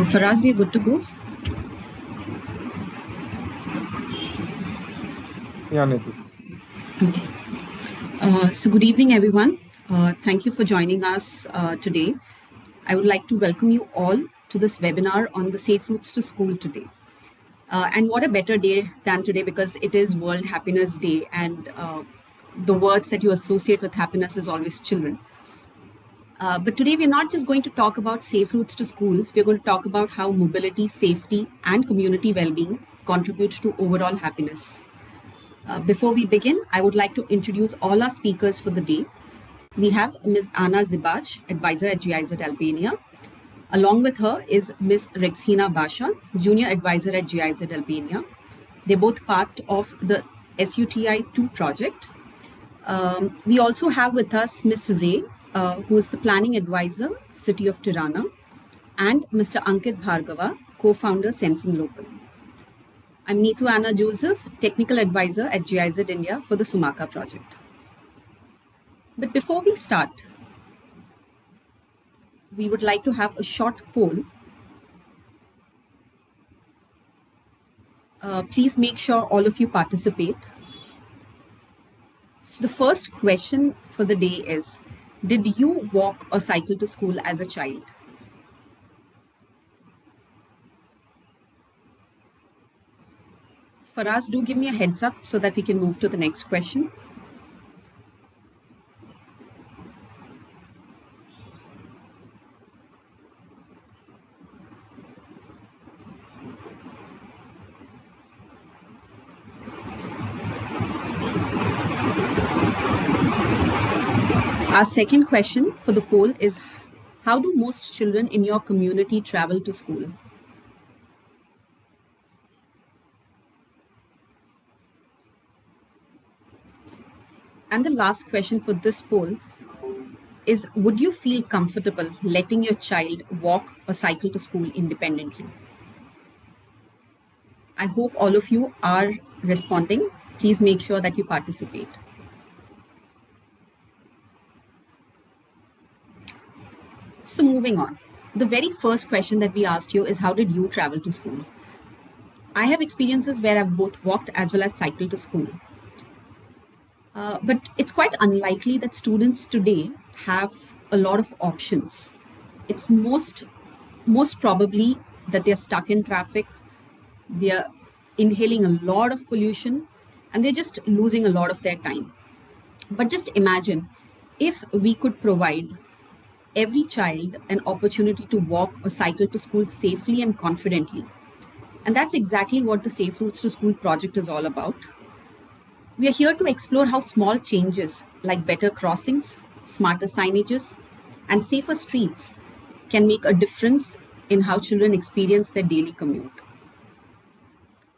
Faraz, we are good to go. Yeah, Nidhi. Okay. So good evening, everyone. Thank you for joining us today. I would like to welcome you all to this webinar on the safe routes to school today. And what a better day than today, because it is World Happiness Day, and the words that you associate with happiness is always children. But today we're not just going to talk about safe routes to school. We're going to talk about how mobility, safety, and community well-being contribute to overall happiness. Before we begin, I would like to introduce all our speakers for the day. We have Ms. Anna Zhibaj, advisor at GIZ Albania. Along with her is Ms. Rexhina Basha, junior advisor at GIZ Albania. They're both part of the SUTI 2 project. We also have with us Ms. Ray, who is the planning advisor, City of Tirana, and Mr. Ankit Bhargava, co-founder, Sensing Local. I'm Neetu Anna Joseph, technical advisor at GIZ India for the Sumaka project. But before we start, we would like to have a short poll. Please make sure all of you participate. So the first question for the day is, did you walk or cycle to school as a child? Faraz, do give me a heads up so that we can move to the next question. Our second question for the poll is, how do most children in your community travel to school? And the last question for this poll is, would you feel comfortable letting your child walk or cycle to school independently? I hope all of you are responding. Please make sure that you participate. So moving on, the very first question that we asked you is, how did you travel to school? I have experiences where I've both walked as well as cycled to school. But it's quite unlikely that students today have a lot of options. It's most probably that they're stuck in traffic, they're inhaling a lot of pollution, and they're just losing a lot of their time. But just imagine if we could provide every child an opportunity to walk or cycle to school safely and confidently. And that's exactly what the Safe Routes to School project is all about. We are here to explore how small changes like better crossings, smarter signages, and safer streets can make a difference in how children experience their daily commute.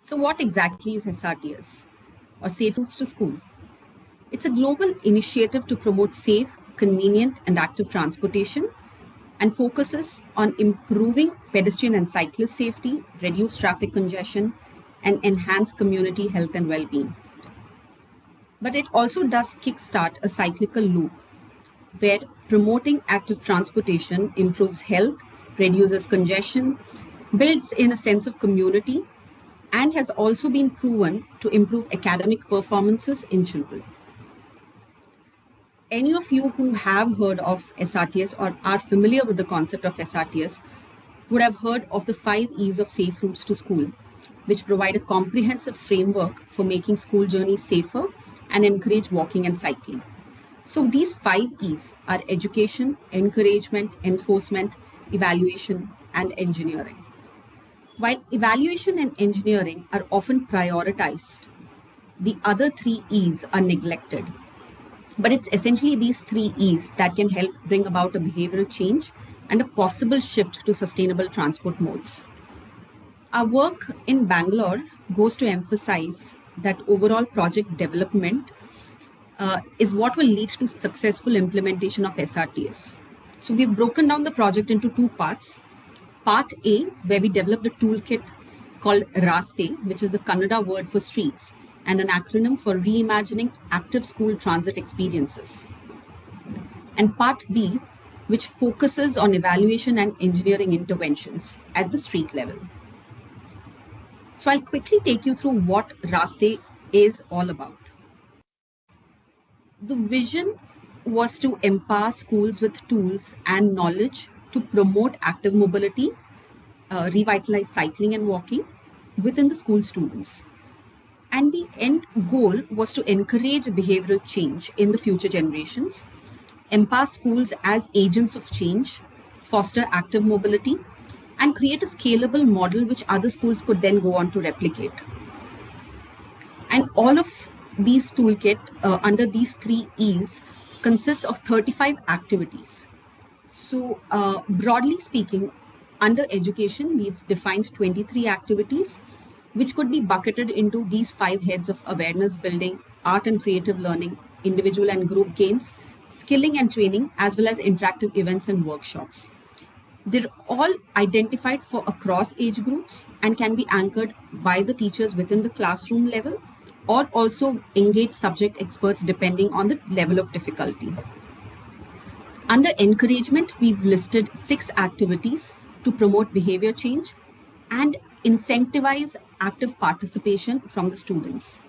So what exactly is SRTS, or Safe Routes to School? It's a global initiative to promote safe, convenient, and active transportation, and focuses on improving pedestrian and cyclist safety, reduce traffic congestion, and enhance community health and well-being. But it also does kickstart a cyclical loop where promoting active transportation improves health, reduces congestion, builds in a sense of community, and has also been proven to improve academic performances in children. Any of you who have heard of SRTS or are familiar with the concept of SRTS would have heard of the 5 E's of Safe Routes to School, which provide a comprehensive framework for making school journeys safer and encourage walking and cycling. So these 5 E's are education, encouragement, enforcement, evaluation, and engineering. While evaluation and engineering are often prioritized, the other 3 E's are neglected. But it's essentially these 3 E's that can help bring about a behavioral change and a possible shift to sustainable transport modes. Our work in Bangalore goes to emphasize that overall project development is what will lead to successful implementation of SRTS. So we've broken down the project into 2 parts. Part A, where we developed a toolkit called RASTE, which is the Kannada word for streets, and an acronym for Reimagining Active School Transit Experiences. And Part B, which focuses on evaluation and engineering interventions at the street level. So I'll quickly take you through what RASTE is all about. The vision was to empower schools with tools and knowledge to promote active mobility, revitalize cycling and walking within the school students. And the end goal was to encourage behavioral change in the future generations, empower schools as agents of change, foster active mobility, and create a scalable model which other schools could then go on to replicate. And all of these toolkit under these 3 E's consists of 35 activities. So broadly speaking, under education, we've defined 23 activities, which could be bucketed into these 5 heads of awareness building, art and creative learning, individual and group games, skilling and training, as well as interactive events and workshops. They're all identified for across age groups and can be anchored by the teachers within the classroom level, or also engage subject experts depending on the level of difficulty. Under encouragement, we've listed 6 activities to promote behavior change and incentivize active participation from the students.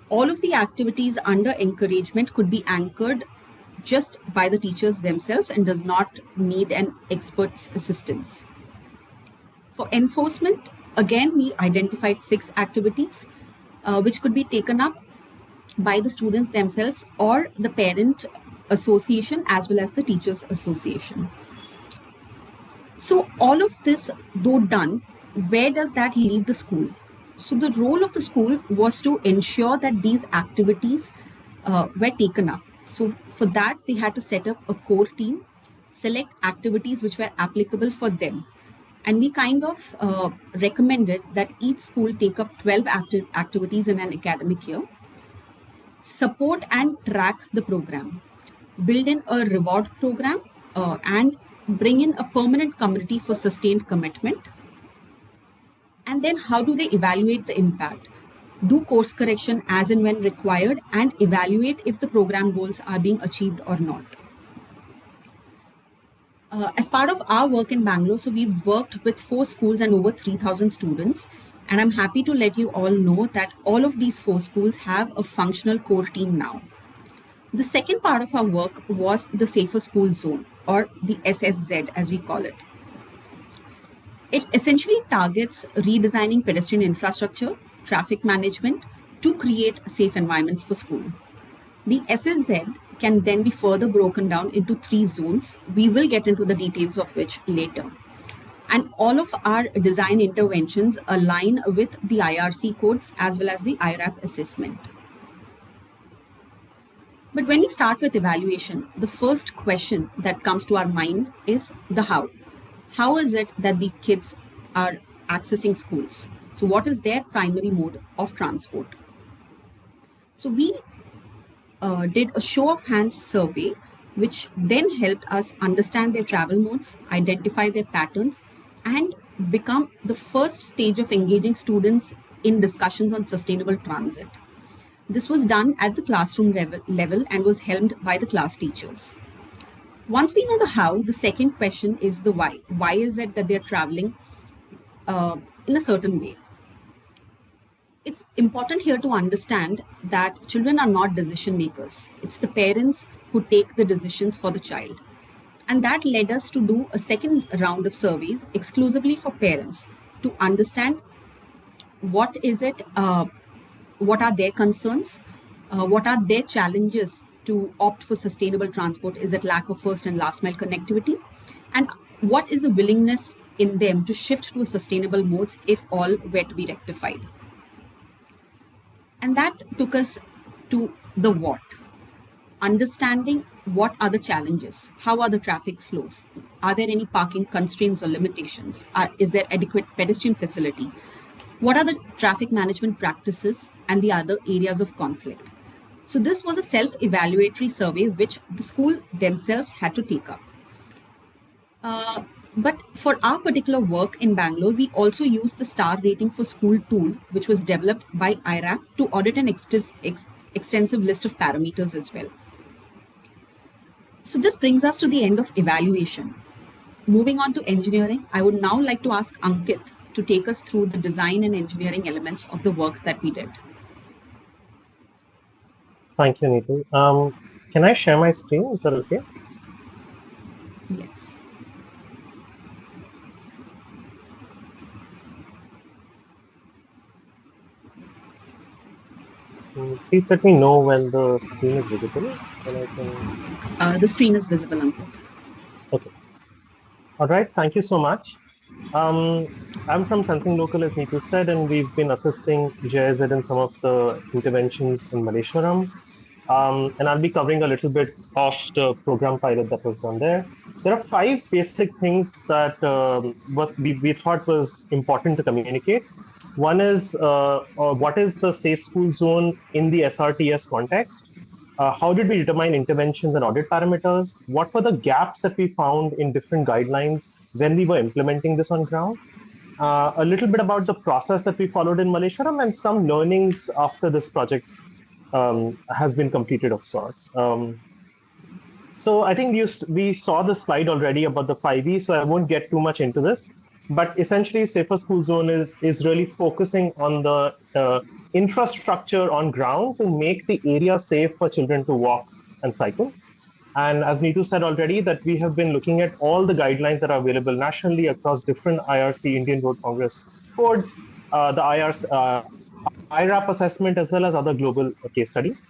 All of the activities under encouragement could be anchored just by the teachers themselves and does not need an expert's assistance. For enforcement, again, we identified 6 activities which could be taken up by the students themselves or the parent association as well as the teachers association. So all of this, though done, where does that leave the school? So the role of the school was to ensure that these activities were taken up. So for that, they had to set up a core team, select activities which were applicable for them. And we kind of recommended that each school take up 12 activities in an academic year, support and track the program, build in a reward program, and bring in a permanent committee for sustained commitment. And then how do they evaluate the impact? Do course correction as and when required and evaluate if the program goals are being achieved or not. As part of our work in Bangalore, so we've worked with 4 schools and over 3,000 students. And I'm happy to let you all know that all of these 4 schools have a functional core team now. The second part of our work was the Safer School Zone, or the SSZ as we call it. It essentially targets redesigning pedestrian infrastructure, traffic management to create safe environments for school. The SSZ can then be further broken down into 3 zones. We will get into the details of which later. And all of our design interventions align with the IRC codes as well as the IRAP assessment. But when we start with evaluation, the first question that comes to our mind is the how. How is it that the kids are accessing schools? So what is their primary mode of transport? So we did a show of hands survey, which then helped us understand their travel modes, identify their patterns, and become the first stage of engaging students in discussions on sustainable transit. This was done at the classroom level and was helmed by the class teachers. Once we know the how, the second question is the why. Why is it that they're traveling in a certain way? It's important here to understand that children are not decision makers. It's the parents who take the decisions for the child. And that led us to do a second round of surveys exclusively for parents to understand what is it, what are their concerns, what are their challenges to opt for sustainable transport. Is it lack of first and last mile connectivity? And what is the willingness in them to shift to a sustainable modes if all were to be rectified? And that took us to the what. Understanding what are the challenges, how are the traffic flows, are there any parking constraints or limitations, is there adequate pedestrian facility, what are the traffic management practices and the other areas of conflict. So this was a self-evaluatory survey which the school themselves had to take up. But for our particular work in Bangalore, we also used the star rating for school tool, which was developed by IRAP to audit an extensive list of parameters as well. So this brings us to the end of evaluation. Moving on to engineering, I would now like to ask Ankit to take us through the design and engineering elements of the work that we did. Thank you, Neetu. Can I share my screen? Is that okay? Yes. Please let me know when the screen is visible, then I can. The screen is visible, Ankit. Okay. All right. Thank you so much. Um, I'm from Sensing Local, as Neetu said, and we've been assisting JIZ in some of the interventions in Malleshwaram. And I'll be covering a little bit of the program pilot that was done there. There are five basic things that what we thought was important to communicate. One is what is the safe school zone in the SRTS context? How did we determine interventions and audit parameters? What were the gaps that we found in different guidelines when we were implementing this on ground? A little bit about the process that we followed in Malleshwaram and some learnings after this project has been completed of sorts. So I think we saw the slide already about the 5E, so I won't get too much into this. But essentially, Safer School Zone is really focusing on the infrastructure on ground to make the area safe for children to walk and cycle. And as Neetu said already, that we have been looking at all the guidelines that are available nationally across different IRC, Indian Road Congress codes, the IRC, IRAP assessment, as well as other global case studies.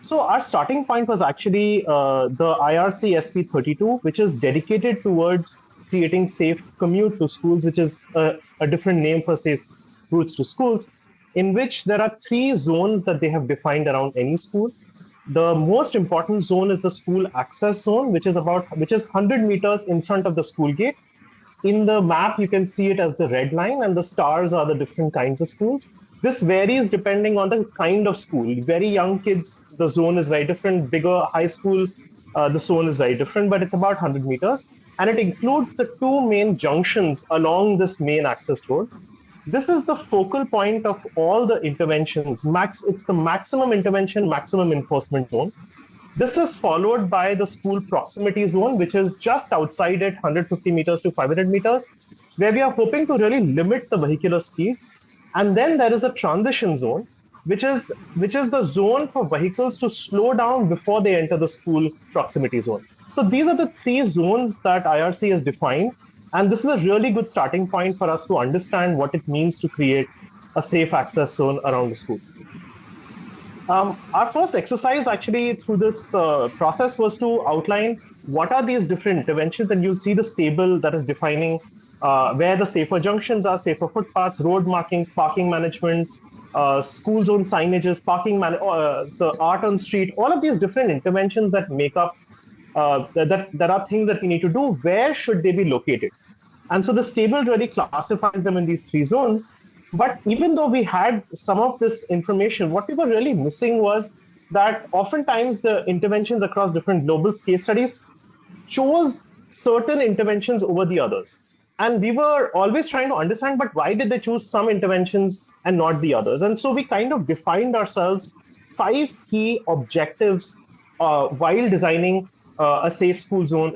So our starting point was actually the IRC SP32, which is dedicated towards creating safe commute to schools, which is a different name for safe routes to schools, in which there are three zones that they have defined around any school. The most important zone is the school access zone, which is 100 meters in front of the school gate. In the map, you can see it as the red line, and the stars are the different kinds of schools. This varies depending on the kind of school. Very young kids, the zone is very different. Bigger high school, the zone is very different, but it's about 100 meters. And it includes the two main junctions along this main access road. This is the focal point of all the interventions. It's the maximum intervention, maximum enforcement zone. This is followed by the school proximity zone, which is just outside it, 150 meters to 500 meters, where we are hoping to really limit the vehicular speeds. And then there is a transition zone, which is the zone for vehicles to slow down before they enter the school proximity zone. So these are the three zones that IRC has defined. And this is a really good starting point for us to understand what it means to create a safe access zone around the school. Our first exercise actually through this process was to outline what are these different interventions, and you'll see this table that is defining where the safer junctions are, safer footpaths, road markings, parking management, school zone signages, so art on street, all of these different interventions that make up that are things that we need to do. Where should they be located? And so this table really classifies them in these three zones. But even though we had some of this information, what we were really missing was that oftentimes the interventions across different global case studies chose certain interventions over the others. And we were always trying to understand, but why did they choose some interventions and not the others? And so we kind of defined ourselves five key objectives while designing a safe school zone.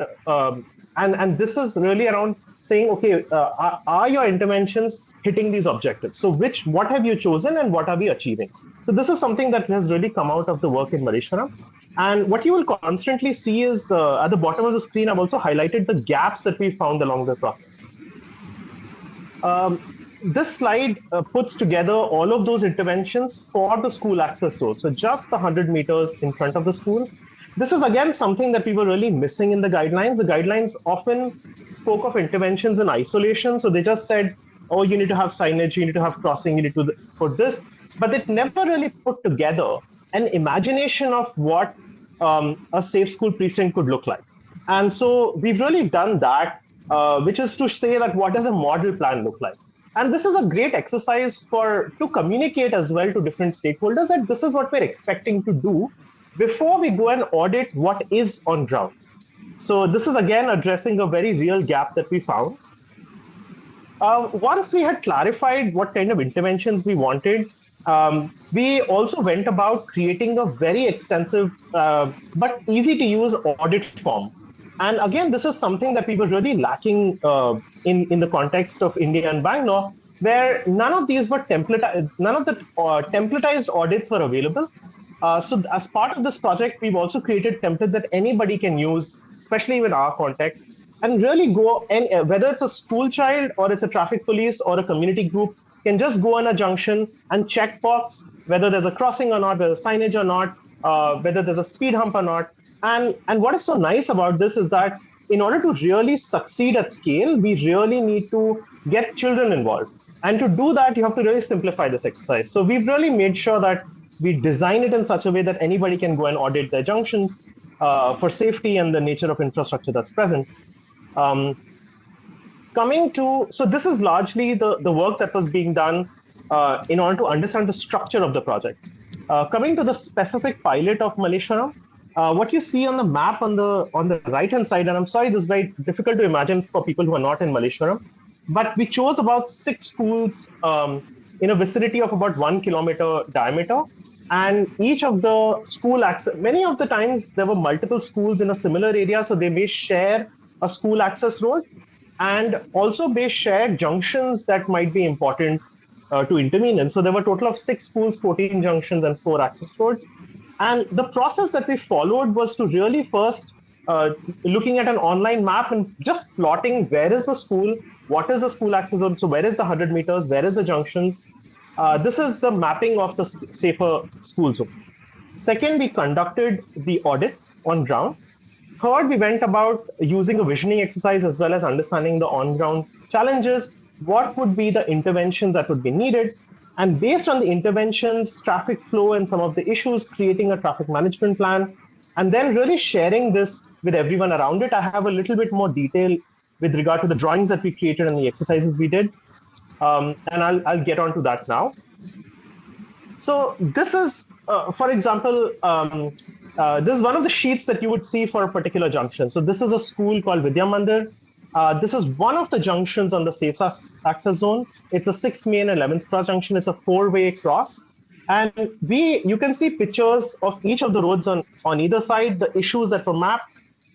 And this is really around saying, okay, are your interventions hitting these objectives? So what have you chosen and what are we achieving? So this is something that has really come out of the work in Malleshwaram. And what you will constantly see is at the bottom of the screen, I've also highlighted the gaps that we found along the process. This slide puts together all of those interventions for the school access zone. So just the 100 meters in front of the school. This is again something that we were really missing in the guidelines. The guidelines often spoke of interventions in isolation. So they just said, oh, you need to have signage, you need to have crossing, you need to put this. But it never really put together an imagination of what a safe school precinct could look like. And so we've really done that, which is to say that what does a model plan look like? And this is a great exercise to communicate as well to different stakeholders that this is what we're expecting to do before we go and audit what is on ground. So this is again addressing a very real gap that we found. Once we had clarified what kind of interventions we wanted, We also went about creating a very extensive but easy to use audit form. And again, this is something that we were really lacking in the context of India and Bangalore, where none of the templatized audits were available. So as part of this project, we've also created templates that anybody can use, especially in our context, and really go, and whether it's a school child or it's a traffic police or a community group, can just go on a junction and check box whether there's a crossing or not, whether there's signage or not, whether there's a speed hump or not. And what is so nice about this is that in order to really succeed at scale, we really need to get children involved. And to do that, you have to really simplify this exercise. So we've really made sure that we design it in such a way that anybody can go and audit their junctions for safety and the nature of infrastructure that's present. Um, so this is largely the work that was being done in order to understand the structure of the project. Coming to the specific pilot of Malleshwaram, what you see on the map on the right hand side, and I'm sorry, this is very difficult to imagine for people who are not in Malleshwaram, but we chose about 6 schools in a vicinity of about 1 kilometer diameter. And each of the school access, many of the times there were multiple schools in a similar area, so they may share a school access road, and also may share junctions that might be important to intervene in. So there were a total of 6 schools, 14 junctions, and 4 access roads. And the process that we followed was to really first looking at an online map and just plotting where is the school, what is the school access zone, so where is the 100 meters, where is the junctions. This is the mapping of the safer school zone. Second, we conducted the audits on ground. Third, we went about using a visioning exercise as well as understanding the on-ground challenges. What would be the interventions that would be needed? And based on the interventions, traffic flow, and some of the issues, creating a traffic management plan, and then really sharing this with everyone around it. I have a little bit more detail with regard to the drawings that we created and the exercises we did. And I'll get on to that now. So this is, for example, this is one of the sheets that you would see for a particular junction. So this is a school called Vidya Mandir. This is one of the junctions on the safe access zone. It's a 6th Main 11th Cross junction. It's a 4-way cross. And you can see pictures of each of the roads on either side, the issues that were mapped.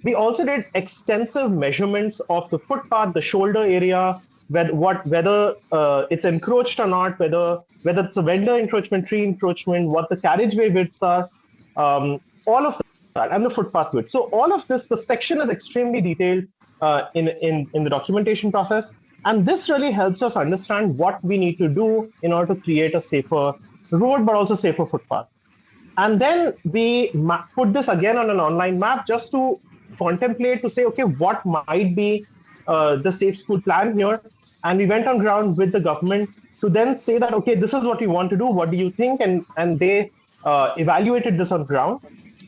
We also did extensive measurements of the footpath, the shoulder area, whether it's encroached or not, whether it's a vendor encroachment, tree encroachment, what the carriageway widths are, all of that, and the footpath width. So all of this, the section is extremely detailed in the documentation process. And this really helps us understand what we need to do in order to create a safer road, but also safer footpath. And then we put this again on an online map just to contemplate, to say, okay, what might be the safe school plan here? And we went on ground with the government to then say that, okay, this is what we want to do. What do you think? And they evaluated this on ground.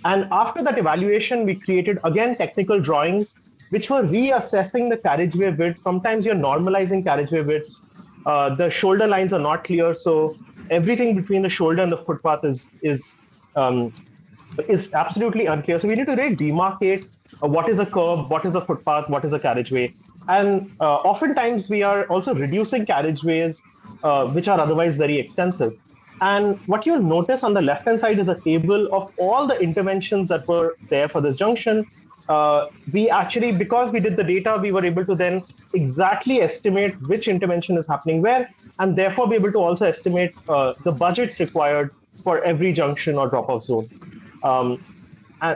And after that evaluation, we created, again, technical drawings, which were reassessing the carriageway width. Sometimes you're normalizing carriageway widths. The shoulder lines are not clear. So everything between the shoulder and the footpath is absolutely unclear. So we need to really demarcate what is a curb, what is a footpath, what is a carriageway. And oftentimes we are also reducing carriageways, which are otherwise very extensive. And what you'll notice on the left-hand side is a table of all the interventions that were there for this junction. We actually, because we did the data, we were able to then exactly estimate which intervention is happening where, and therefore be able to also estimate the budgets required for every junction or drop-off zone.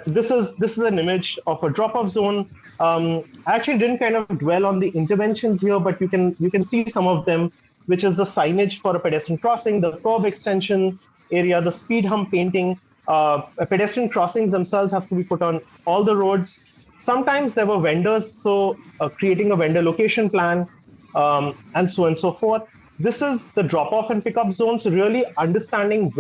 This is an image of a drop-off zone. I actually didn't kind of dwell on the interventions here, but you can see some of them, which is the signage for a pedestrian crossing, the curb extension area, the speed hump painting. Pedestrian crossings themselves have to be put on all the roads. Sometimes there were vendors, so creating a vendor location plan, and so on and so forth. This is the drop-off and pickup zone. So really understanding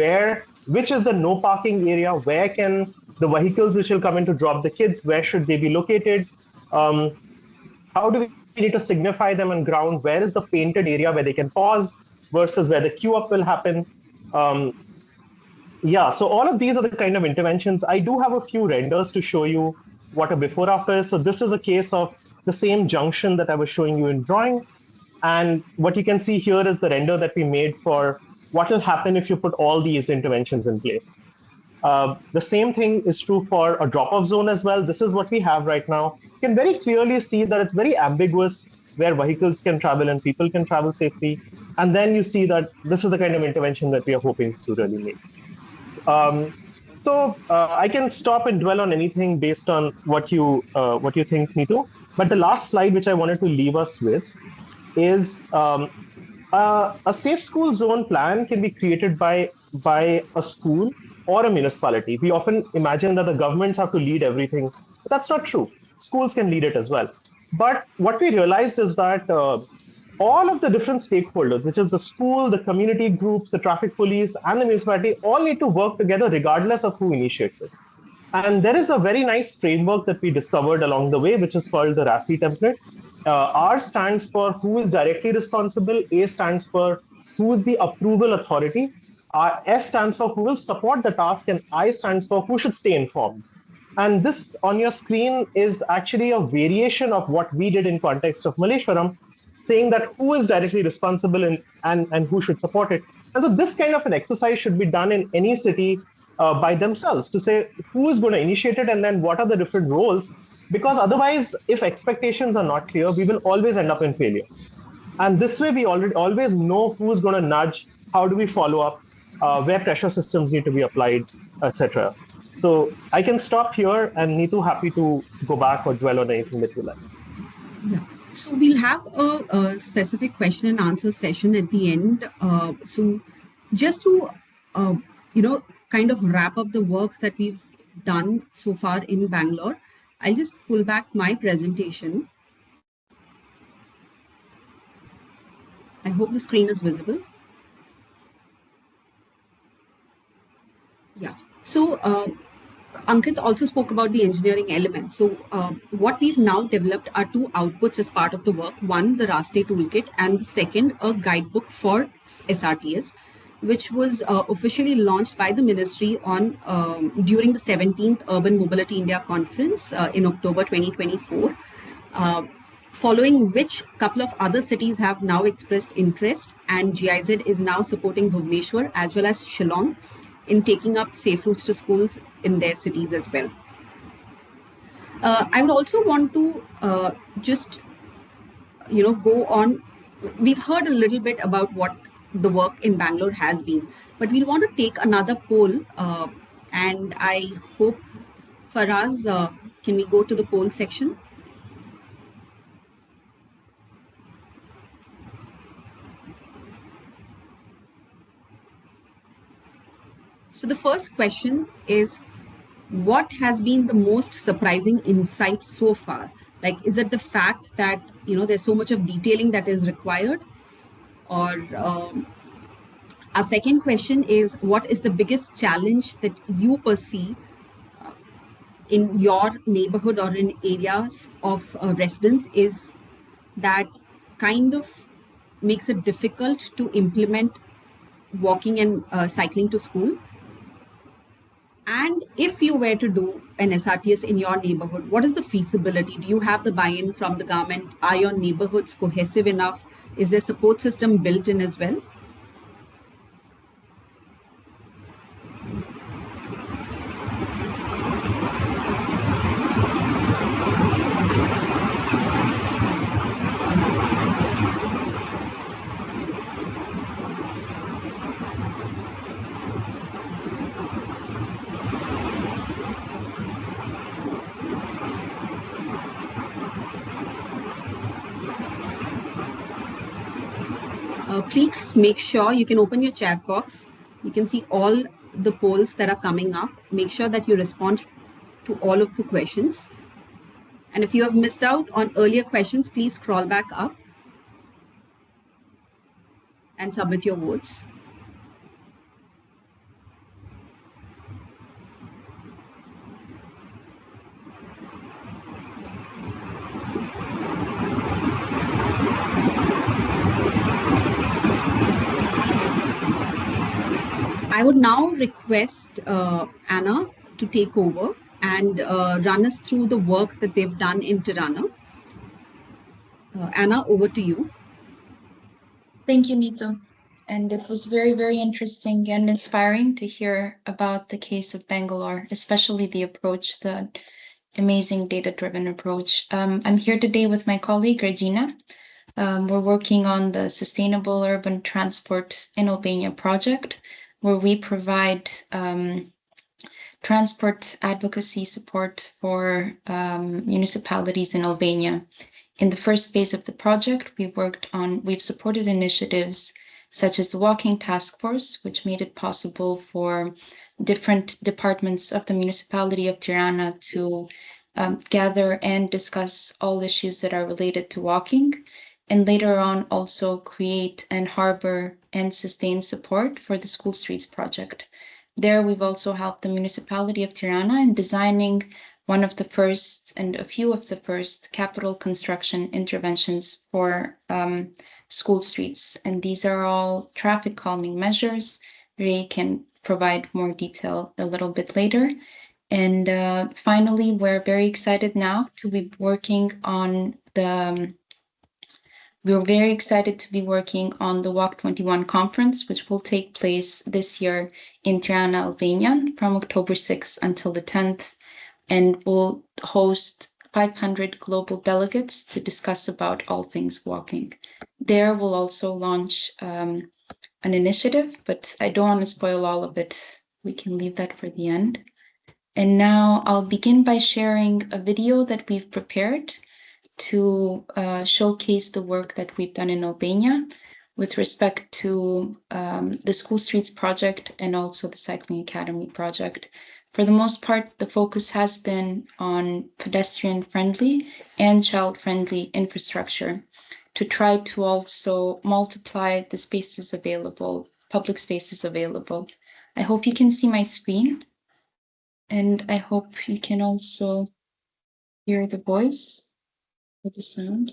which is the no parking area, where can the vehicles which will come in to drop the kids, where should they be located? How do we need to signify them on ground? Where is the painted area where they can pause versus where the queue up will happen? Yeah, so all of these are the kind of interventions. I do have a few renders to show you what a before after is. So this is a case of the same junction that I was showing you in drawing. And what you can see here is the render that we made for what will happen if you put all these interventions in place. The same thing is true for a drop-off zone as well. This is what we have right now. You can very clearly see that it's very ambiguous where vehicles can travel and people can travel safely. And then you see that this is the kind of intervention that we are hoping to really make. Um, I can stop and dwell on anything based on what you think, Neetu. But the last slide, which I wanted to leave us with, is a safe school zone plan can be created by a school or a municipality. We often imagine that the governments have to lead everything, but that's not true. Schools can lead it as well. But what we realized is that all of the different stakeholders, which is the school, the community groups, the traffic police, and the municipality, all need to work together regardless of who initiates it. And there is a very nice framework that we discovered along the way, which is called the RASTE template. R stands for who is directly responsible, A stands for who is the approval authority, S stands for who will support the task, and I stands for who should stay informed. And this on your screen is actually a variation of what we did in context of Malleshwaram, saying that who is directly responsible and who should support it. And so this kind of an exercise should be done in any city by themselves to say who is going to initiate it and then what are the different roles. Because otherwise, if expectations are not clear, we will always end up in failure. And this way, we already always know who's going to nudge, how do we follow up, where pressure systems need to be applied, etc. So I can stop here, and Neetu, happy to go back or dwell on anything that you like. Yeah. So we'll have a specific question and answer session at the end. So just to, kind of wrap up the work that we've done so far in Bangalore, I'll just pull back my presentation. I hope the screen is visible. Yeah. So Ankit also spoke about the engineering element. So what we've now developed are two outputs as part of the work. One, the RASTE toolkit, and the second, a guidebook for SRTS, which was officially launched by the ministry on during the 17th Urban Mobility India Conference in October 2024. Following which a couple of other cities have now expressed interest, and GIZ is now supporting Bhubaneswar as well as Shillong in taking up safe routes to schools in their cities as well. I would also want to just, go on. We've heard a little bit about what the work in Bangalore has been, but we want to take another poll, and I hope, Faraz, can we go to the poll section? So the first question is, what has been the most surprising insight so far? Like, is it the fact that, there's so much of detailing that is required? Or our second question is, what is the biggest challenge that you perceive in your neighborhood or in areas of residence is that kind of makes it difficult to implement walking and cycling to school? And if you were to do an SRTS in your neighborhood, what is the feasibility? Do you have the buy-in from the government? Are your neighborhoods cohesive enough? Is there support system built in as well? Please make sure you can open your chat box. You can see all the polls that are coming up. Make sure that you respond to all of the questions. And if you have missed out on earlier questions, please scroll back up and submit your votes. I would now request Anna to take over and run us through the work that they've done in Tirana. Anna, over to you. Thank you, Neetu. And it was very, very interesting and inspiring to hear about the case of Bangalore, especially the approach, the amazing data driven approach. I'm here today with my colleague, Regina. We're working on the Sustainable Urban Transport in Albania project, where we provide transport advocacy support for municipalities in Albania. In the first phase of the project, we've supported initiatives such as the Walking Task Force, which made it possible for different departments of the municipality of Tirana to gather and discuss all issues that are related to walking, and later on also create and harbor and sustain support for the School Streets project. There, we've also helped the municipality of Tirana in designing one of the first and a few of the first capital construction interventions for school streets. And these are all traffic calming measures. Ray can provide more detail a little bit later. And finally, we're very excited now to be working on we're very excited to be working on the Walk 21 conference, which will take place this year in Tirana, Albania, from October 6th until the 10th, and will host 500 global delegates to discuss about all things walking. There, we'll also launch an initiative, but I don't want to spoil all of it. We can leave that for the end. And now I'll begin by sharing a video that we've prepared to showcase the work that we've done in Albania with respect to the School Streets project and also the Cycling Academy project. For the most part, the focus has been on pedestrian-friendly and child-friendly infrastructure to try to also multiply the spaces available, public spaces available. I hope you can see my screen, and I hope you can also hear the voice or the sound.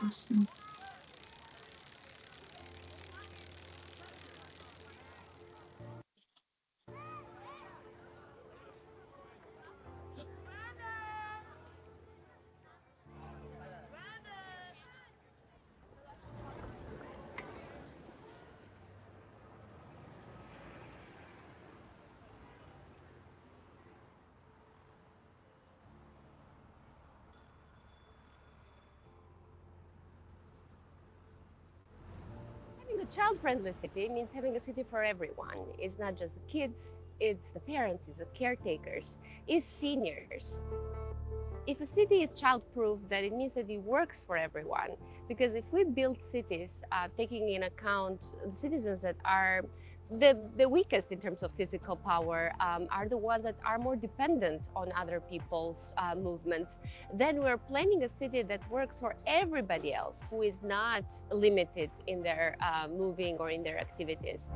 Awesome. Having a child-friendly city means having a city for everyone. It's not just the kids, it's the parents, it's the caretakers, it's seniors. If a city is child-proof, then it means that it works for everyone. Because if we build cities taking in account the citizens that are the weakest in terms of physical power, are the ones that are more dependent on other people's movements, then we're planning a city that works for everybody else who is not limited in their moving or in their activities.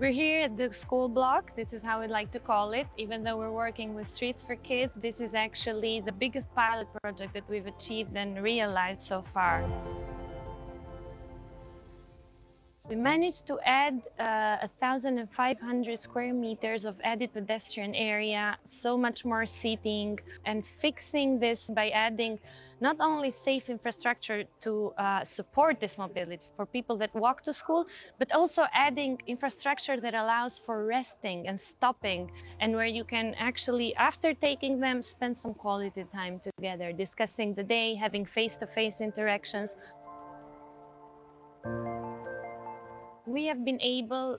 We're here at the school block. This is how we like to call it. Even though we're working with Streets for Kids, this is actually the biggest pilot project that we've achieved and realized so far. We managed to add 1,500 square meters of added pedestrian area, so much more seating, and fixing this by adding not only safe infrastructure to support this mobility for people that walk to school, but also adding infrastructure that allows for resting and stopping, and where you can actually, after taking them, spend some quality time together, discussing the day, having face-to-face interactions. We have been able,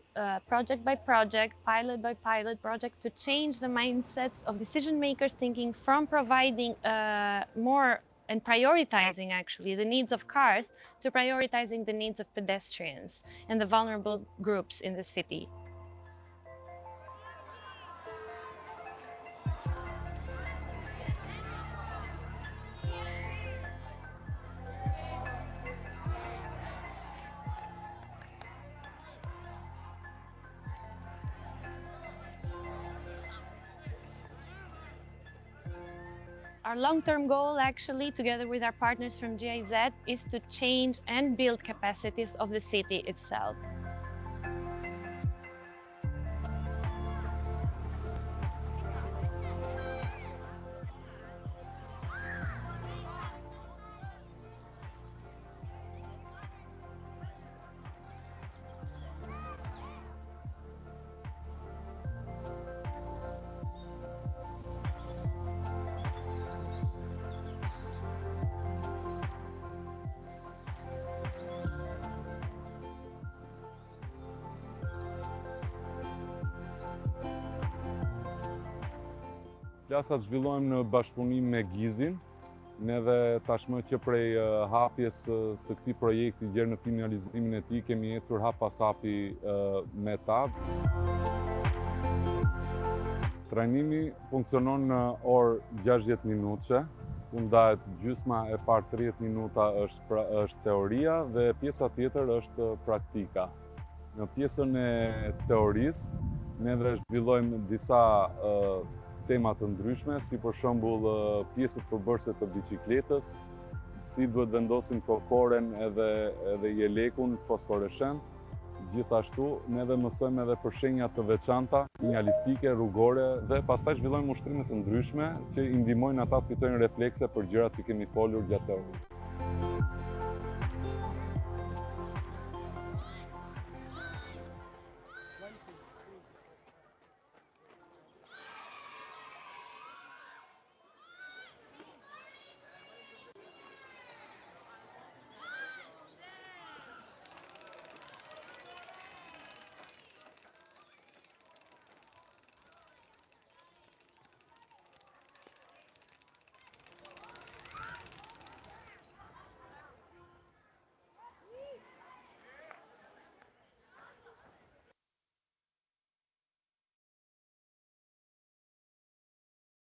project by project, pilot by pilot project, to change the mindsets of decision makers, thinking from providing more and prioritizing actually the needs of cars to prioritizing the needs of pedestrians and the vulnerable groups in the city. Our long-term goal, actually, together with our partners from GIZ, is to change and build capacities of the city itself. Klasat zhvillohen në bashkëpunim me GIZ-in. Neve tashmë që prej hapjes së këtij projekti deri në finalizimin e tij kemi ecur hap pas hapi me ta. Trajnimi funksionon në orë 60 minutëshe, ku ndahet gjysma e parë 30 minuta është teoria dhe pjesa tjetër është praktika. Në pjesën e teorisë, neve zhvillojmë disa tema të ndryshme, si për shembull pjesët përbërëse të biçikletës, si duhet vendosim kokoren edhe jelekun fosforeshent. Gjithashtu, neve mësojmë edhe për shenja të veçanta, sinjalistike, rrugore dhe pastaj zhvillojmë ushtrime të ndryshme që i ndihmojnë ata të fitojnë reflekse për gjërat që kemi folur gjatë teorisë.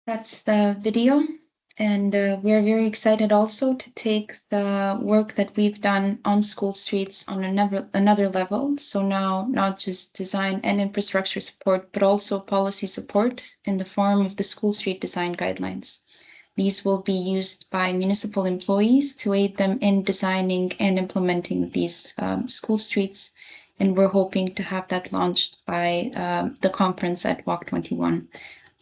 That's the video, and we're very excited also to take the work that we've done on school streets on another level. So now not just design and infrastructure support, but also policy support in the form of the school street design guidelines. These will be used by municipal employees to aid them in designing and implementing these school streets. And we're hoping to have that launched by the conference at Walk 21.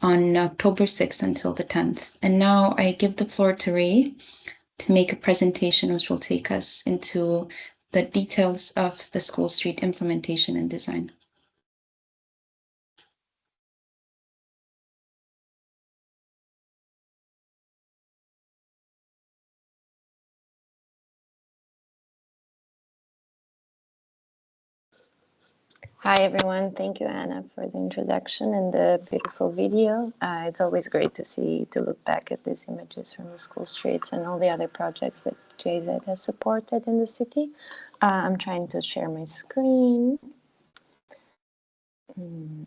On October 6th until the 10th. And now I give the floor to Ray to make a presentation which will take us into the details of the school street implementation and design. Hi everyone, thank you Anna for the introduction and the beautiful video. It's always great to look back at these images from the school streets and all the other projects that GIZ has supported in the city. I'm trying to share my screen. Okay.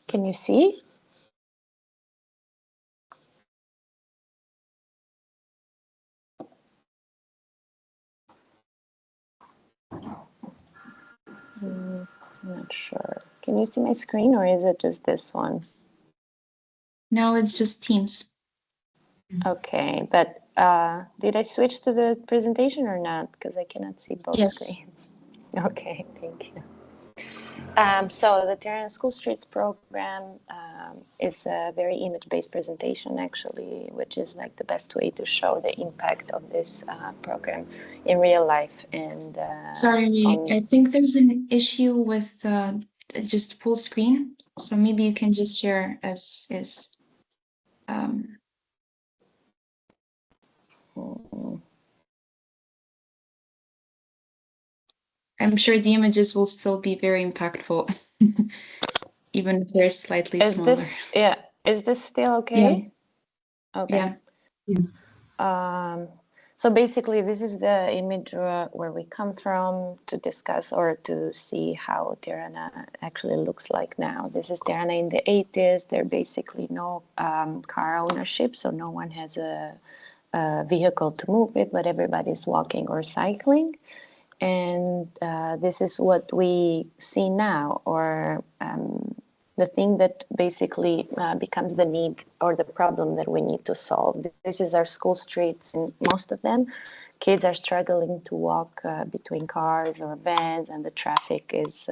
Can you see? I'm not sure. Can you see my screen or is it just this one? Now it's just Teams. Okay, but did I switch to the presentation or not? Because I cannot see both screens. Okay, thank you. So the Tirana School Streets program is a very image-based presentation, actually, which is like the best way to show the impact of this program in real life. And sorry, I think there's an issue with just full screen. So maybe you can just share as is. I'm sure the images will still be very impactful, even if they're slightly smaller. Is this still okay? Yeah. Okay. Yeah. So basically, this is the image where we come from to discuss or to see how Tirana actually looks like now. This is Tirana in the 80s. There basically no car ownership, so no one has a vehicle to move with, but everybody's walking or cycling. And this is what we see now, or the thing that basically becomes the need or the problem that we need to solve. This is our school streets, and most of them, kids are struggling to walk between cars or vans, and the traffic is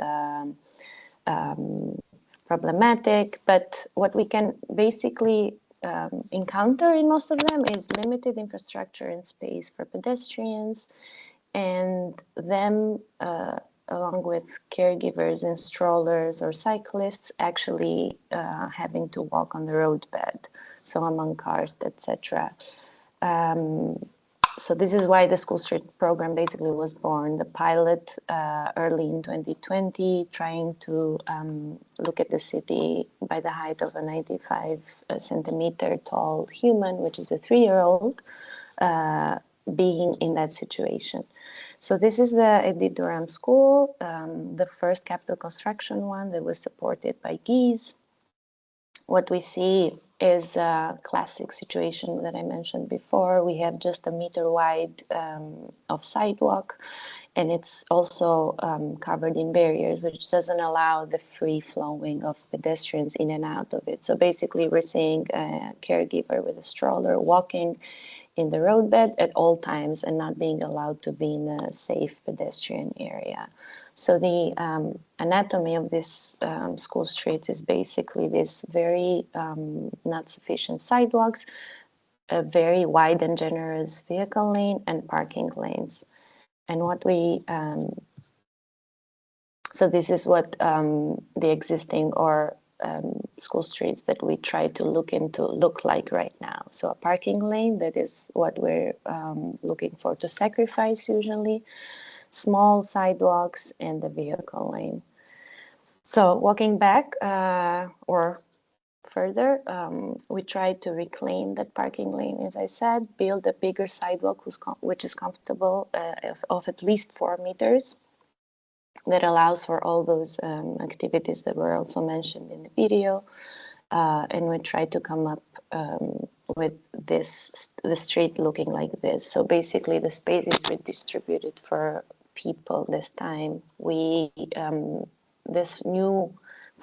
problematic. But what we can basically encounter in most of them is limited infrastructure and space for pedestrians, and them along with caregivers and strollers or cyclists actually having to walk on the roadbed, so among cars, etc. So this is why the School Street program basically was born. The pilot early in 2020, trying to look at the city by the height of a 95 centimeter tall human, which is a 3-year-old, being in that situation. So this is the Edith Durham School, the first capital construction one that was supported by GIZ. What we see is a classic situation that I mentioned before. We have just a meter wide of sidewalk, and it's also covered in barriers, which doesn't allow the free flowing of pedestrians in and out of it. So basically we're seeing a caregiver with a stroller walking in the roadbed at all times and not being allowed to be in a safe pedestrian area. So the anatomy of this school streets is basically this very not sufficient sidewalks, a very wide and generous vehicle lane, and parking lanes. And what we, so this is what the existing or school streets that we try to look like right now. So a parking lane, that is what we're looking for to sacrifice usually, small sidewalks, and the vehicle lane. So walking back or further, we try to reclaim that parking lane, as I said, build a bigger sidewalk which is comfortable of at least 4 meters, that allows for all those activities that were also mentioned in the video. And we try to come up with the street looking like this. So basically the space is redistributed for people this time. This new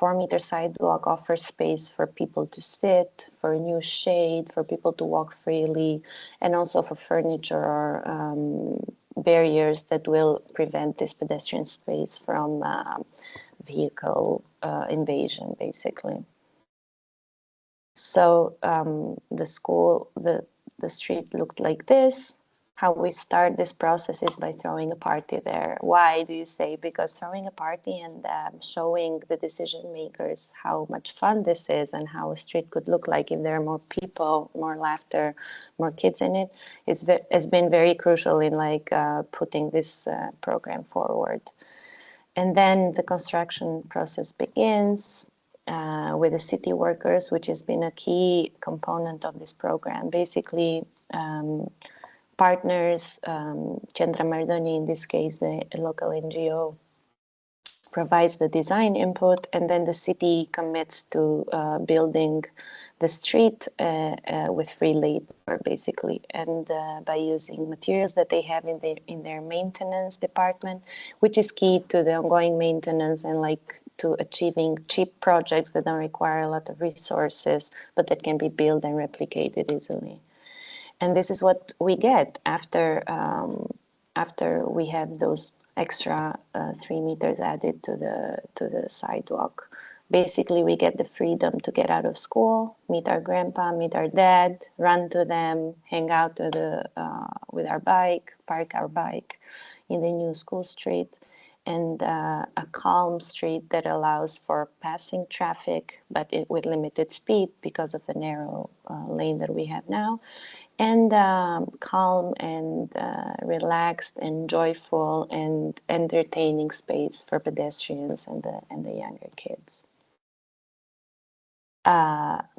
4-meter sidewalk offers space for people to sit, for a new shade, for people to walk freely, and also for furniture or barriers that will prevent this pedestrian space from vehicle invasion, basically. So the street looked like this. How we start this process is by throwing a party there. Why do you say? Because throwing a party and showing the decision makers how much fun this is and how a street could look like if there are more people, more laughter, more kids in it, has been very crucial in putting this program forward. And then the construction process begins with the city workers, which has been a key component of this program. Basically, partners, Chandra Mardoni, in this case, the local NGO, provides the design input, and then the city commits to building the street with free labor, basically, and by using materials that they have in their maintenance department, which is key to the ongoing maintenance and to achieving cheap projects that don't require a lot of resources, but that can be built and replicated easily. And this is what we get after we have those extra 3 meters added to the sidewalk. Basically, we get the freedom to get out of school, meet our grandpa, meet our dad, run to them, hang out with our bike, park our bike in the new school street, and a calm street that allows for passing traffic, but with limited speed because of the narrow lane that we have now. And calm and relaxed and joyful and entertaining space for pedestrians and the younger kids.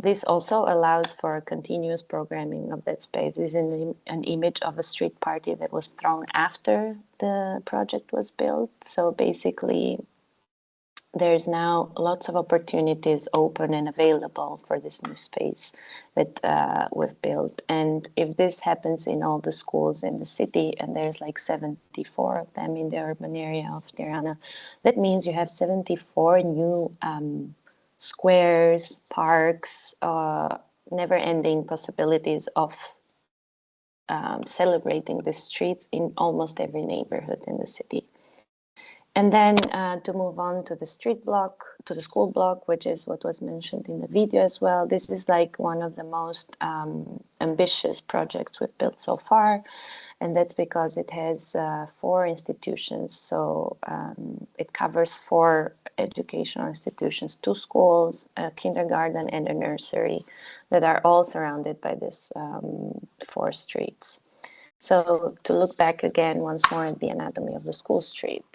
This also allows for continuous programming of that space. This is an image of a street party that was thrown after the project was built. So basically, there's now lots of opportunities open and available for this new space that we've built. And if this happens in all the schools in the city, and there's like 74 of them in the urban area of Tirana, that means you have 74 new squares, parks, never-ending possibilities of celebrating the streets in almost every neighborhood in the city. And then to move on to the street block, to the school block, which is what was mentioned in the video as well. This is like one of the most ambitious projects we've built so far. And that's because it has 4 institutions. So it covers 4 educational institutions, 2 schools, a kindergarten and a nursery that are all surrounded by this 4 streets. So to look back again once more at the anatomy of the school street,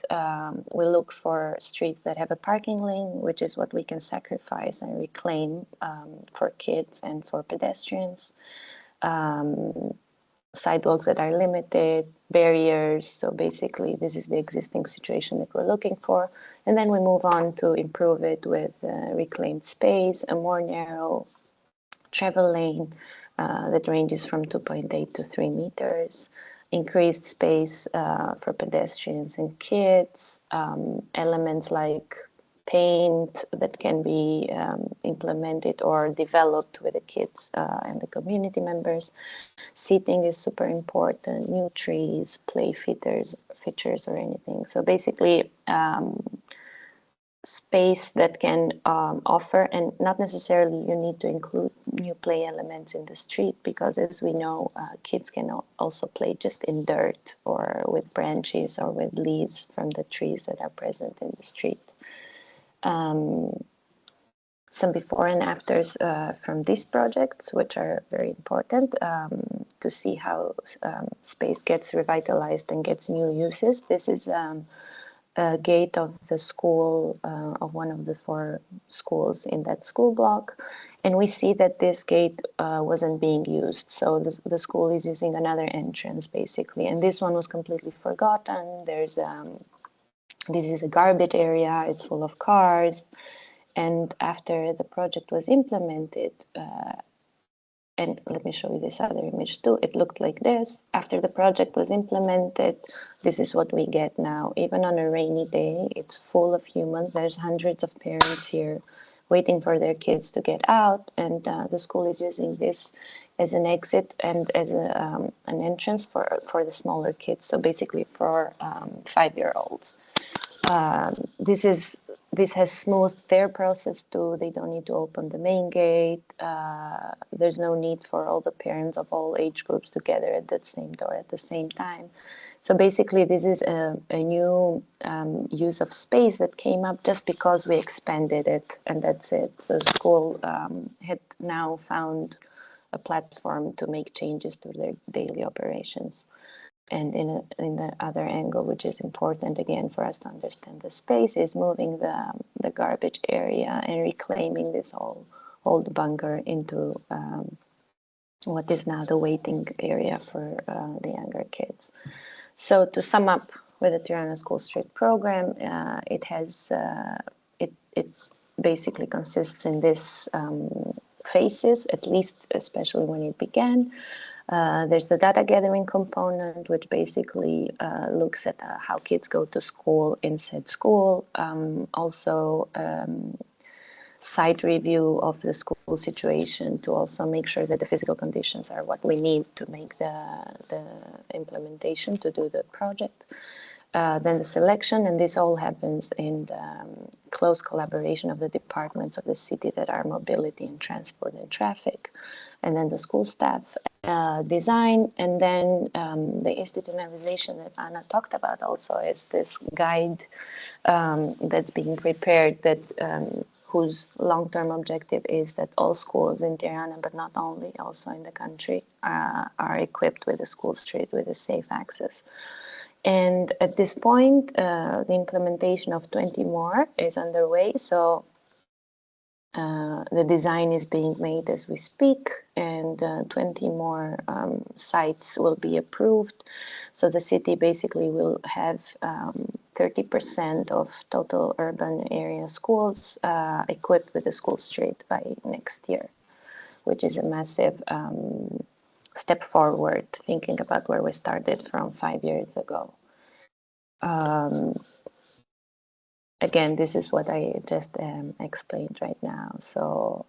we look for streets that have a parking lane, which is what we can sacrifice and reclaim for kids and for pedestrians. Sidewalks that are limited, barriers. So basically, this is the existing situation that we're looking for. And then we move on to improve it with reclaimed space, a more narrow travel lane that ranges from 2.8 to 3 meters, increased space for pedestrians and kids, elements like paint that can be implemented or developed with the kids and the community members. Seating is super important, new trees, play features or anything. So basically, space that can offer, and not necessarily you need to include new play elements in the street, because as we know, kids can also play just in dirt or with branches or with leaves from the trees that are present in the street. Some before and afters from these projects, which are very important to see how space gets revitalized and gets new uses. This is a gate of the school, of one of the 4 schools in that school block. And we see that this gate wasn't being used. So the school is using another entrance, basically. And this one was completely forgotten. There's this is a garbage area. It's full of cars. And after the project was implemented, and let me show you this other image too, it looked like this. After the project was implemented, this is what we get now. Even on a rainy day, it's full of humans. There's hundreds of parents here waiting for their kids to get out. And the school is using this as an exit and as an entrance for the smaller kids. So basically for 5-year-olds. This has smoothed their process too. They don't need to open the main gate. There's no need for all the parents of all age groups together at that same door at the same time. So basically, this is a new use of space that came up just because we expanded it, and that's it. So the school had now found a platform to make changes to their daily operations. And in the other angle, which is important again for us to understand the space, is moving the garbage area and reclaiming this old bunker into what is now the waiting area for the younger kids. So to sum up with the Tirana School Street program, it has it basically consists in this phases, at least especially when it began. There's the data gathering component, which basically looks at how kids go to school in said school. Also, site review of the school situation to also make sure that the physical conditions are what we need to make the implementation to do the project. Then the selection, and this all happens in close collaboration of the departments of the city that are mobility and transport and traffic, and then the school staff design, and then the institutionalization that Anna talked about also is this guide that's being prepared that whose long-term objective is that all schools in Tirana, but not only, also in the country, are equipped with a school street with a safe access. And at this point, the implementation of 20 more is underway. So The design is being made as we speak, and 20 more sites will be approved. So the city basically will have 30% of total urban area schools equipped with a school street by next year, which is a massive step forward, thinking about where we started from 5 years ago. Again, this is what I just explained right now. So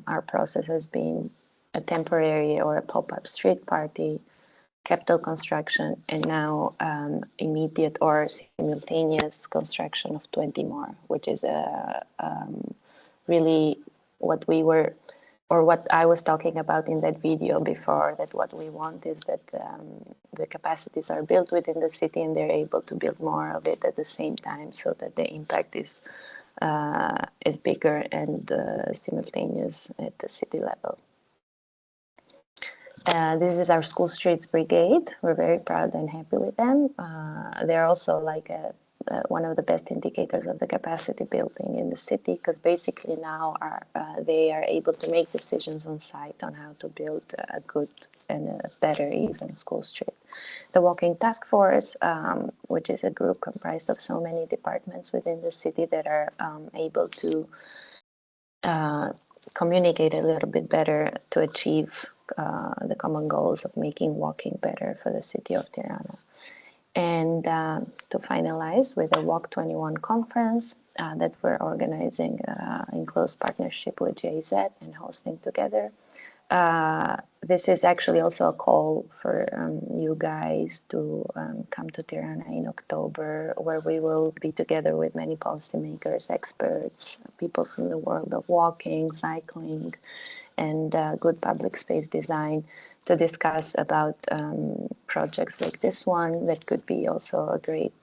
our process has been a temporary or a pop-up street party, capital construction, and now immediate or simultaneous construction of 20 more, which is really what we were, or what I was talking about in that video before, that what we want is that the capacities are built within the city and they're able to build more of it at the same time, so that the impact is bigger and simultaneous at the city level. This is our School Streets Brigade. We're very proud and happy with them. They're also like one of the best indicators of the capacity building in the city, because basically now they are able to make decisions on site on how to build a good and a better even school street. The Walking Task Force, which is a group comprised of so many departments within the city that are able to communicate a little bit better to achieve the common goals of making walking better for the city of Tirana. And to finalize with a Walk 21 conference that we're organizing in close partnership with JZ and hosting together. This is actually also a call for you guys to come to Tirana in October, where we will be together with many policymakers, experts, people from the world of walking, cycling, and good public space design, to discuss about projects like this one that could be also a great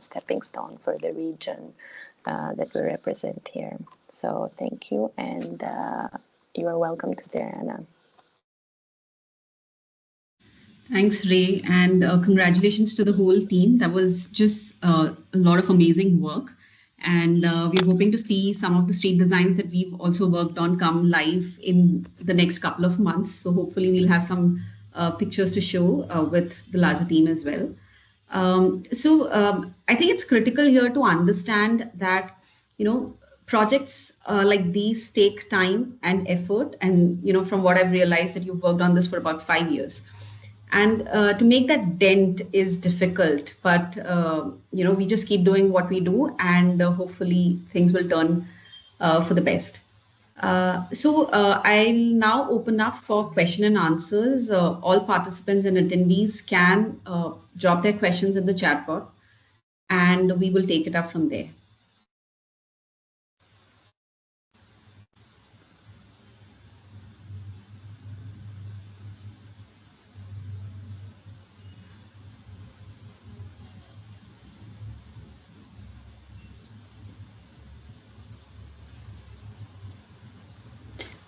stepping stone for the region that we represent here. So thank you, and you are welcome to Tirana. Thanks, Ray, and congratulations to the whole team. That was just a lot of amazing work. And we're hoping to see some of the street designs that we've also worked on come live in the next couple of months. So hopefully we'll have some pictures to show with the larger team as well. I think it's critical here to understand that, projects like these take time and effort. And, from what I've realized, that you've worked on this for about 5 years. And to make that dent is difficult, but we just keep doing what we do, and hopefully things will turn for the best. I'll now open up for question and answers. All participants and attendees can drop their questions in the chat box, and we will take it up from there.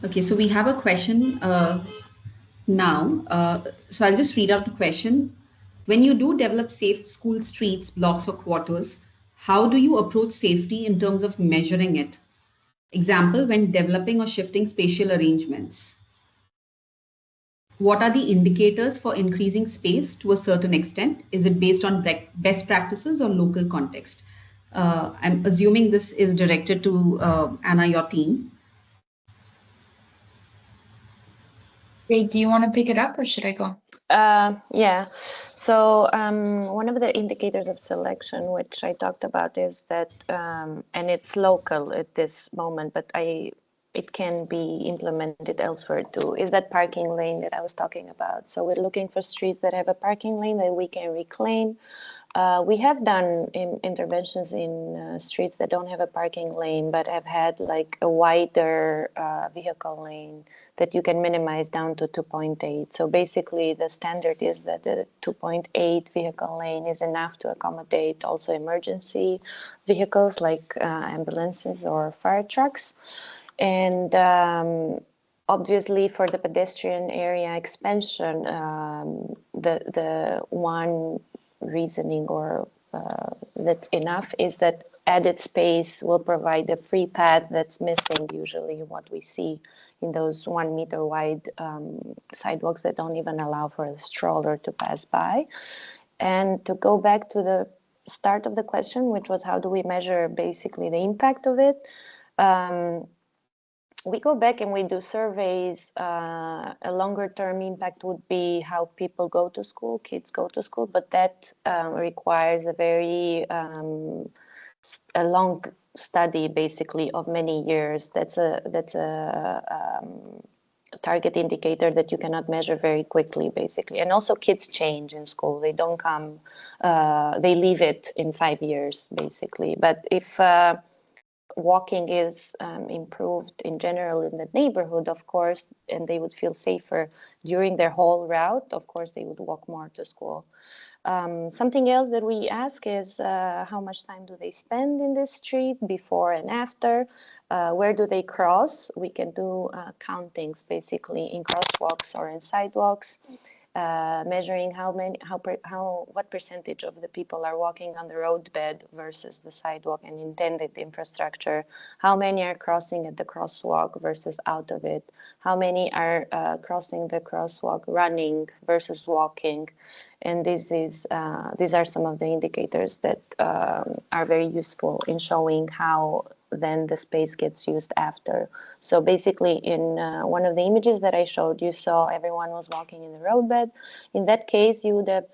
Okay, so we have a question now. So I'll just read out the question. When you do develop safe school streets, blocks, or quarters, how do you approach safety in terms of measuring it? Example, when developing or shifting spatial arrangements. What are the indicators for increasing space to a certain extent? Is it based on best practices or local context? I'm assuming this is directed to Anna, your team. Great. Do you want to pick it up or should I go? Yeah. So one of the indicators of selection, which I talked about, is that, and it's local at this moment, but it can be implemented elsewhere too, is that parking lane that I was talking about. So we're looking for streets that have a parking lane that we can reclaim. We have done interventions in streets that don't have a parking lane, but have had like a wider vehicle lane that you can minimize down to 2.8. So basically the standard is that the 2.8 vehicle lane is enough to accommodate also emergency vehicles like ambulances or fire trucks. And obviously for the pedestrian area expansion, the one reasoning or that's enough is that added space will provide a free path that's missing usually what we see in those 1 meter wide sidewalks that don't even allow for a stroller to pass by. And to go back to the start of the question, which was how do we measure basically the impact of it? We go back and we do surveys. A longer term impact would be how people go to school, kids go to school, but that requires a very a long study, basically, of many years. That's a target indicator that you cannot measure very quickly, basically. And also kids change in school. They don't come, they leave it in 5 years, basically. But if walking is improved in general in the neighborhood, of course, and they would feel safer during their whole route, of course, they would walk more to school. Something else that we ask is how much time do they spend in this street before and after? Where do they cross? We can do countings basically in crosswalks or in sidewalks. Measuring what percentage of the people are walking on the roadbed versus the sidewalk and intended infrastructure, how many are crossing at the crosswalk versus out of it, how many are crossing the crosswalk running versus walking, and these are some of the indicators that are very useful in showing how then the space gets used after. So basically in one of the images that I showed, you saw everyone was walking in the roadbed. In that case, you would have,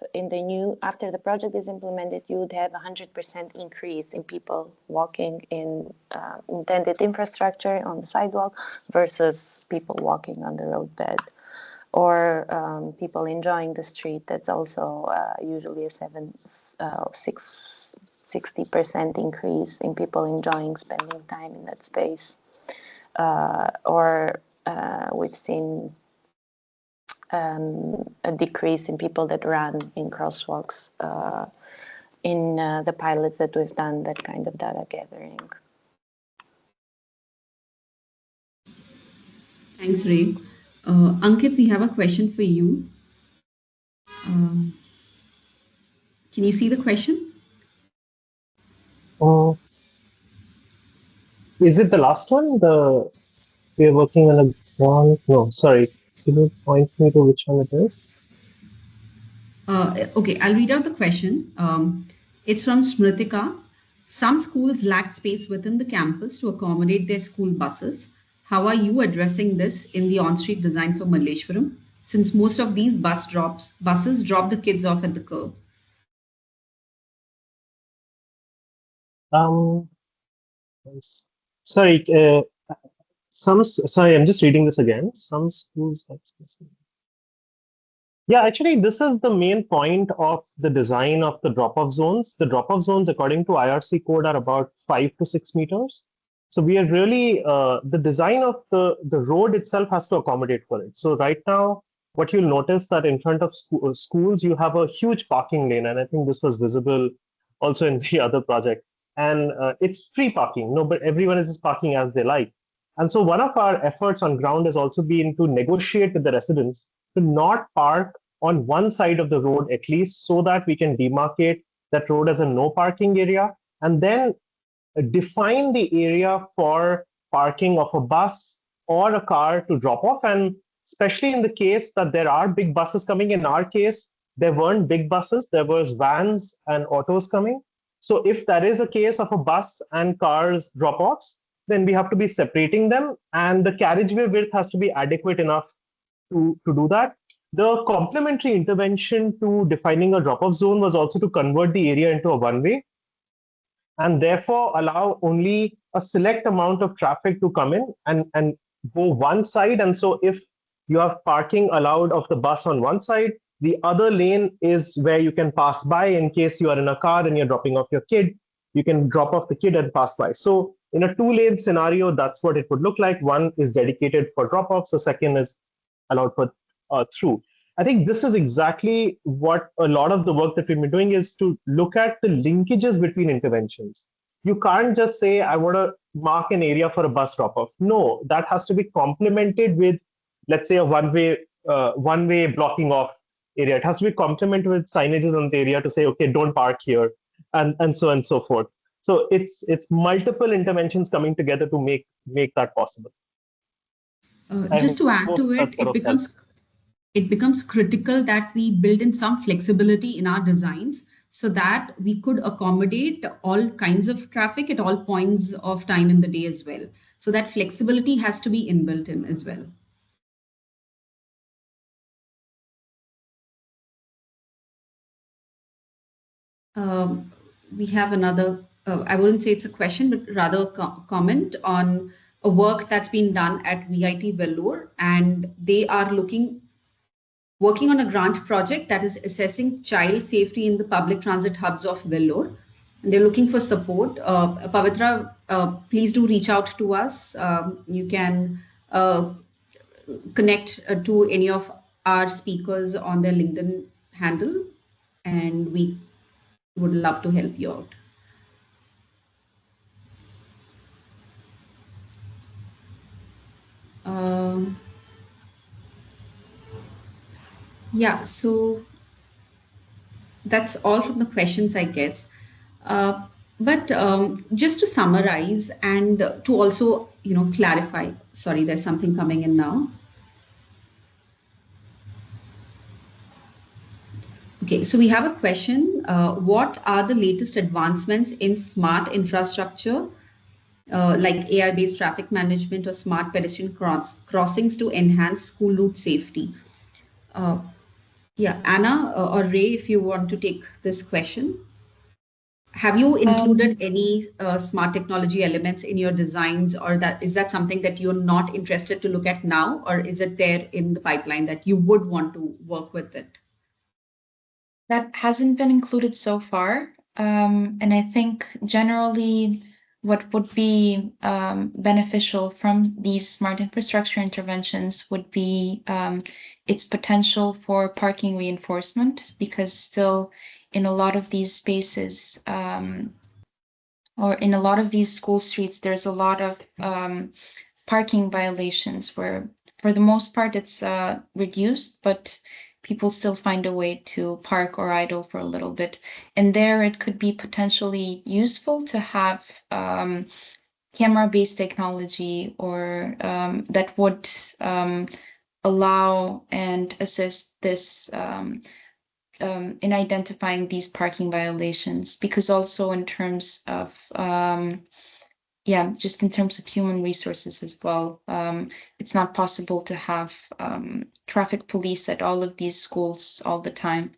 after the project is implemented, you would have 100% increase in people walking in intended infrastructure on the sidewalk versus people walking on the roadbed. Or people enjoying the street, that's also usually a 60% increase in people enjoying spending time in that space. Or we've seen a decrease in people that run in crosswalks in the pilots that we've done, that kind of data gathering. Thanks, Ray. Ankit, we have a question for you. Can you see the question? Is it the last one? We are working on a one. No, sorry. Can you point me to which one it is? Okay, I'll read out the question. It's from Smritika. Some schools lack space within the campus to accommodate their school buses. How are you addressing this in the on-street design for Malleshwaram, since most of these buses drop the kids off at the curb? Sorry, sorry, I'm just reading this again. Some schools have space. Yeah, actually, this is the main point of the design of the drop-off zones. The drop-off zones, according to IRC code, are about 5 to 6 meters. So we are really, the design of the road itself has to accommodate for it. So right now, what you'll notice that in front of schools, you have a huge parking lane. And I think this was visible also in the other project. And it's free parking. No, but everyone is just parking as they like. And so one of our efforts on ground has also been to negotiate with the residents to not park on one side of the road, at least, so that we can demarcate that road as a no parking area, and then define the area for parking of a bus or a car to drop off. And especially in the case that there are big buses coming, in our case, there weren't big buses, there was vans and autos coming. So if that is a case of a bus and cars drop-offs, then we have to be separating them, and the carriageway width has to be adequate enough to do that. The complementary intervention to defining a drop-off zone was also to convert the area into a one-way, and therefore allow only a select amount of traffic to come in and go one side. And so if you have parking allowed of the bus on one side, the other lane is where you can pass by in case you are in a car and you're dropping off your kid. You can drop off the kid and pass by. So in a two-lane scenario, that's what it would look like. One is dedicated for drop-offs, the second is allowed for through. I think this is exactly what a lot of the work that we've been doing is to look at the linkages between interventions. You can't just say, I want to mark an area for a bus drop-off. No, that has to be complemented with, let's say, a one-way blocking off area. It has to be complemented with signages on the area to say, okay, don't park here, and so on and so forth. So it's multiple interventions coming together to make that possible. Just to add to it, That sort of helps. it becomes critical that we build in some flexibility in our designs so that we could accommodate all kinds of traffic at all points of time in the day as well. So that flexibility has to be inbuilt in as well. We have another, I wouldn't say it's a question, but rather a comment on a work that's been done at VIT Vellore, and they are working on a grant project that is assessing child safety in the public transit hubs of Vellore. And they're looking for support. Pavitra, please do reach out to us. You can connect to any of our speakers on their LinkedIn handle, and we would love to help you out. Yeah, so that's all from the questions, I guess. But just to summarize and to also, clarify. Sorry, there's something coming in now. Okay, so we have a question. What are the latest advancements in smart infrastructure, like AI-based traffic management or smart pedestrian crossings to enhance school route safety? Yeah, Anna or Ray, if you want to take this question. Have you included any smart technology elements in your designs, or is that something that you're not interested to look at now, or is it there in the pipeline that you would want to work with it? That hasn't been included so far. And I think generally what would be beneficial from these smart infrastructure interventions would be its potential for parking reinforcement, because still in a lot of these spaces or in a lot of these school streets, there's a lot of parking violations where for the most part it's reduced, but people still find a way to park or idle for a little bit. And there it could be potentially useful to have camera-based technology or that would allow and assist this in identifying these parking violations, because also in terms of just in terms of human resources as well. It's not possible to have traffic police at all of these schools all the time.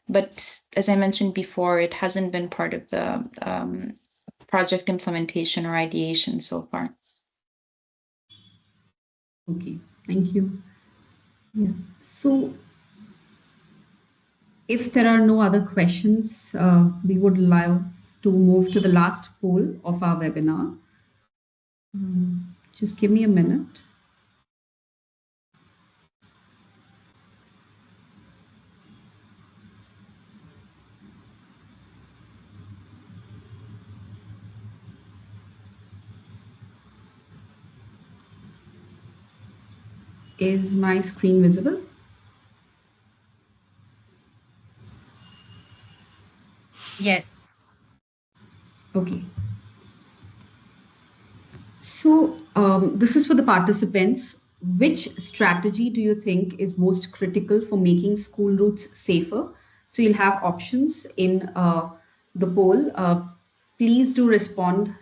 But as I mentioned before, it hasn't been part of the project implementation or ideation so far. Okay, thank you. Yeah. So if there are no other questions, we would love to move to the last poll of our webinar. Just give me a minute. Is my screen visible? Yes. Okay. So this is for the participants. Which strategy do you think is most critical for making school routes safer? So you'll have options in the poll. Please do respond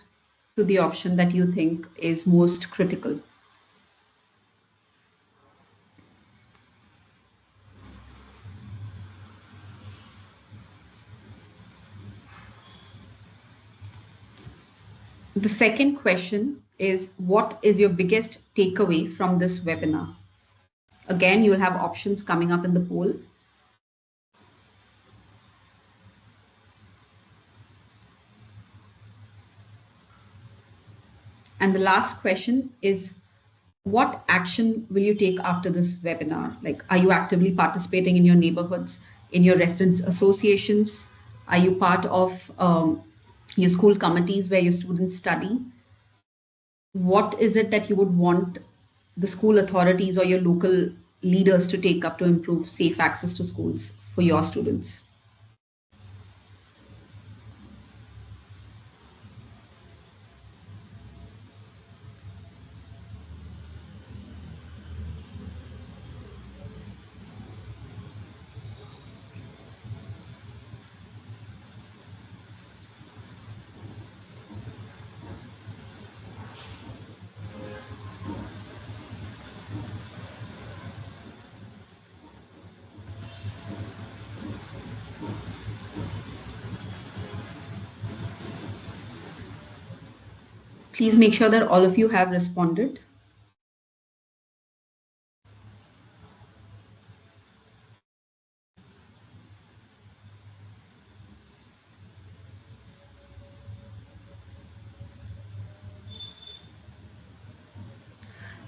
to the option that you think is most critical. The second question is, what is your biggest takeaway from this webinar? Again, you'll have options coming up in the poll. And the last question is, what action will you take after this webinar? Like, are you actively participating in your neighborhoods, in your residents associations? Are you part of your school committees where your students study? What is it that you would want the school authorities or your local leaders to take up to improve safe access to schools for your students? Please make sure that all of you have responded.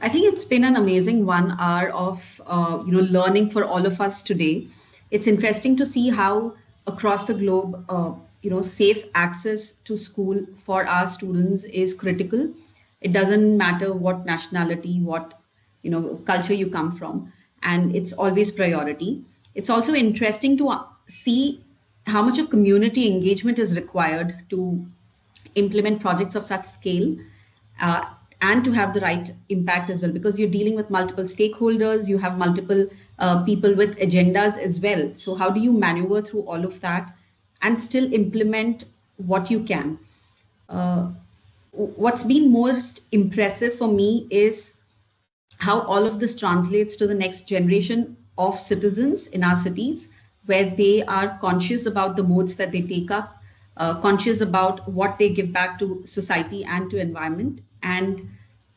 I think it's been an amazing 1 hour of learning for all of us today. It's interesting to see how across the globe safe access to school for our students is critical. It doesn't matter what nationality, what culture you come from, and it's always priority. It's also interesting to see how much of community engagement is required to implement projects of such scale, uh, and to have the right impact as well, because you're dealing with multiple stakeholders, you have multiple people with agendas as well. So how do you maneuver through all of that and still implement what you can? uh, what's been most impressive for me is how all of this translates to the next generation of citizens in our cities, where they are conscious about the modes that they take up, conscious about what they give back to society and to environment. And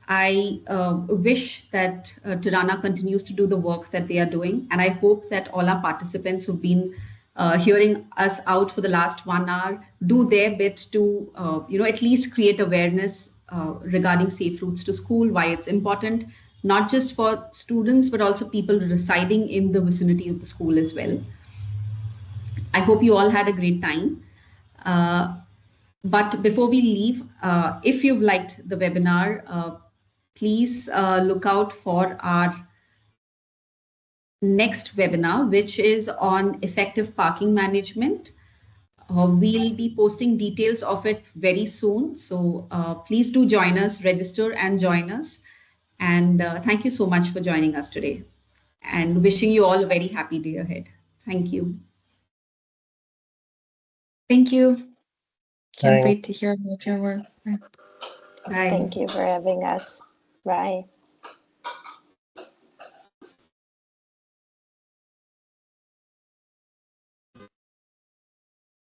I wish that Tirana continues to do the work that they are doing. And I hope that all our participants who've been hearing us out for the last 1 hour do their bit to, at least create awareness regarding safe routes to school, why it's important, not just for students, but also people residing in the vicinity of the school as well. I hope you all had a great time. Uh, but before we leave, if you've liked the webinar, please look out for our next webinar, which is on effective parking management. We'll be posting details of it very soon. So please do join us, register and join us. And thank you so much for joining us today, and wishing you all a very happy day ahead. Thank you. Thank you. Can't Thanks. wait to hear about your work. Bye. Thank you for having us. Bye.